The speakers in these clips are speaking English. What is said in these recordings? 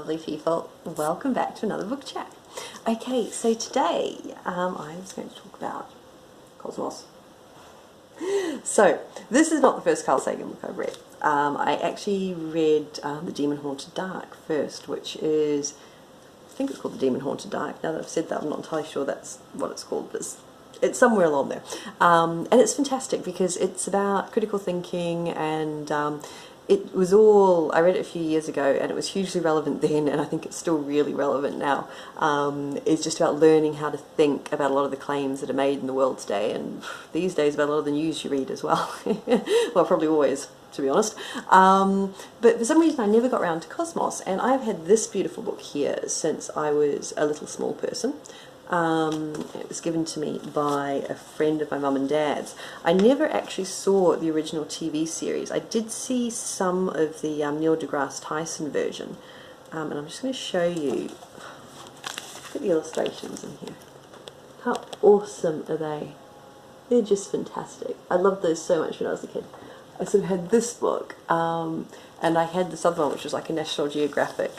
lovely people. Welcome back to another book chat. Okay, so today I was going to talk about cosmos. So, this is not the first Carl Sagan book I've read. I actually read The Demon Haunted Dark first, which is, I think it's called The Demon Haunted Dark. Now that I've said that, I'm not entirely sure that's what it's called, but it's somewhere along there. And it's fantastic because it's about critical thinking, and it was all, I read it a few years ago and it was hugely relevant then, and I think it's still really relevant now. It's just about learning how to think about a lot of the claims that are made in the world today, and these days about a lot of the news you read as well. Well, probably always, to be honest. But for some reason I never got around to Cosmos, and I've had this beautiful book here since I was a little small person. It was given to me by a friend of my mum and dad's. I never actually saw the original TV series. I did see some of the Neil deGrasse Tyson version, and I'm just going to show you. Look at the illustrations in here. How awesome are they? They're just fantastic. I loved those so much when I was a kid. I sort of had this book, and I had this other one which was like a National Geographic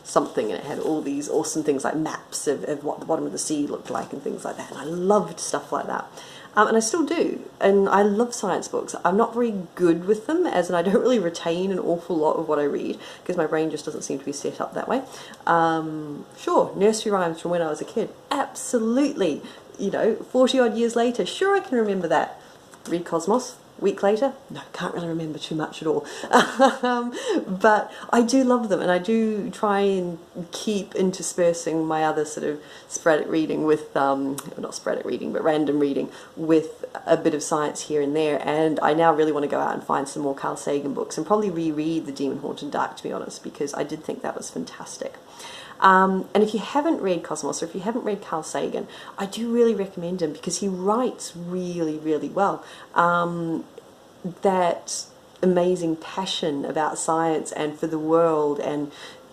something, and it had all these awesome things like maps of what the bottom of the sea looked like and things like that, and I loved stuff like that. And I still do, and I love science books. I'm not very good with them, as in I don't really retain an awful lot of what I read, because my brain just doesn't seem to be set up that way. Sure, nursery rhymes from when I was a kid, absolutely, you know, 40 odd years later, sure I can remember that. Read Cosmos. Week later, no, can't really remember too much at all. But I do love them, and I do try and keep interspersing my other sort of sporadic reading with, not sporadic reading, but random reading with a bit of science here and there. And I now really want to go out and find some more Carl Sagan books and probably reread The Demon Haunted Dark, to be honest, because I did think that was fantastic. And if you haven't read Cosmos, or if you haven't read Carl Sagan, I do really recommend him because he writes really, really well. That amazing passion about science and for the world, and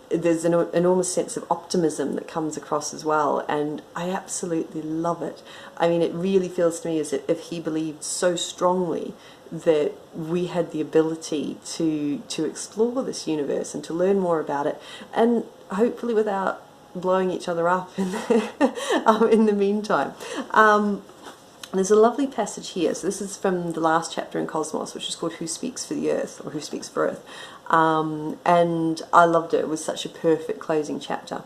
there's an enormous sense of optimism that comes across as well, and I absolutely love it. I mean, it really feels to me as if he believed so strongly that we had the ability to explore this universe and to learn more about it, and hopefully without blowing each other up in the meantime. There's a lovely passage here. So this is from the last chapter in Cosmos, which is called Who Speaks for the Earth, or Who Speaks for Earth. And I loved it. It was such a perfect closing chapter.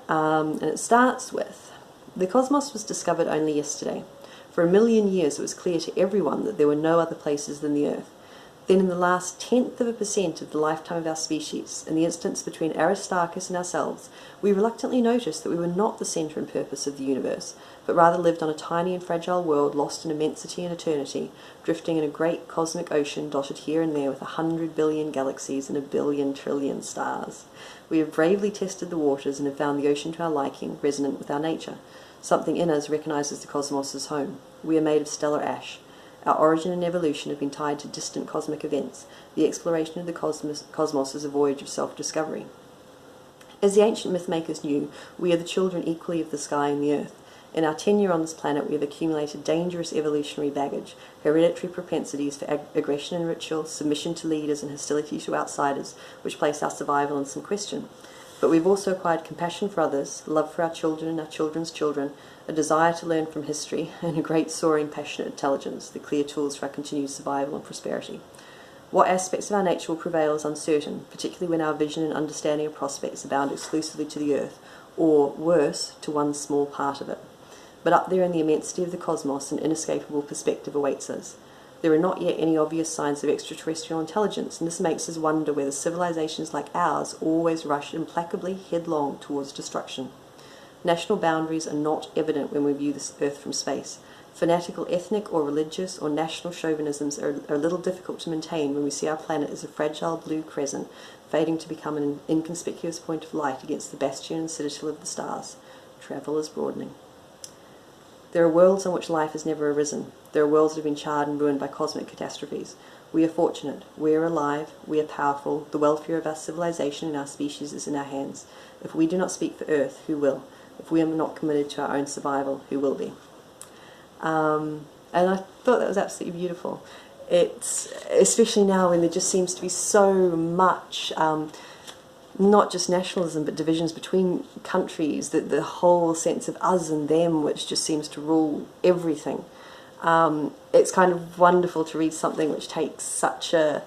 And it starts with, "The cosmos was discovered only yesterday. For 1,000,000 years it was clear to everyone that there were no other places than the Earth. Then in the last 0.1% of the lifetime of our species, in the instance between Aristarchus and ourselves, we reluctantly noticed that we were not the centre and purpose of the universe, but rather lived on a tiny and fragile world lost in immensity and eternity, drifting in a great cosmic ocean dotted here and there with 100 billion galaxies and 1 billion stars. We have bravely tested the waters and have found the ocean to our liking, resonant with our nature. Something in us recognises the cosmos as home. We are made of stellar ash. Our origin and evolution have been tied to distant cosmic events. The exploration of the cosmos is a voyage of self-discovery. As the ancient myth-makers knew, we are the children equally of the sky and the earth. In our tenure on this planet, we have accumulated dangerous evolutionary baggage, hereditary propensities for aggression and ritual, submission to leaders and hostility to outsiders, which place our survival in some question. But we've also acquired compassion for others, love for our children and our children's children, a desire to learn from history, and a great soaring passionate intelligence, the clear tools for our continued survival and prosperity. What aspects of our nature will prevail is uncertain, particularly when our vision and understanding of prospects are bound exclusively to the earth, or, worse, to one small part of it. But up there in the immensity of the cosmos, an inescapable perspective awaits us. There are not yet any obvious signs of extraterrestrial intelligence, and this makes us wonder whether civilizations like ours always rush implacably headlong towards destruction. National boundaries are not evident when we view this Earth from space. Fanatical ethnic or religious or national chauvinisms are a little difficult to maintain when we see our planet as a fragile blue crescent, fading to become an inconspicuous point of light against the bastion and citadel of the stars. Travel is broadening. There are worlds on which life has never arisen. There are worlds that have been charred and ruined by cosmic catastrophes. We are fortunate. We are alive. We are powerful. The welfare of our civilization and our species is in our hands. If we do not speak for Earth, who will? If we are not committed to our own survival, who will be?" And I thought that was absolutely beautiful. It's especially now when there just seems to be so much not just nationalism, but divisions between countries, the whole sense of us and them, which just seems to rule everything. It's kind of wonderful to read something which takes such an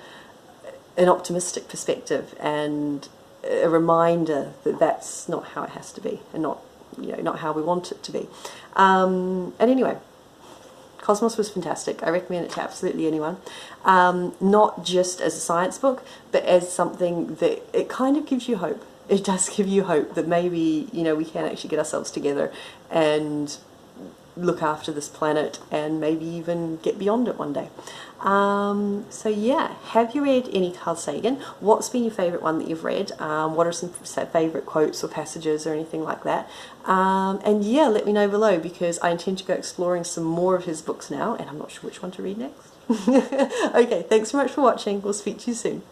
optimistic perspective and a reminder that that's not how it has to be, and not, you know, not how we want it to be. And anyway, Cosmos was fantastic. I recommend it to absolutely anyone. Not just as a science book, but as something that it kind of gives you hope. It does give you hope that maybe, you know, we can actually get ourselves together and look after this planet and maybe even get beyond it one day. So yeah, have you read any Carl Sagan? What's been your favourite one that you've read? What are some favourite quotes or passages or anything like that? And yeah, let me know below, because I intend to go exploring some more of his books now, and I'm not sure which one to read next. Okay, thanks so much for watching. We'll speak to you soon.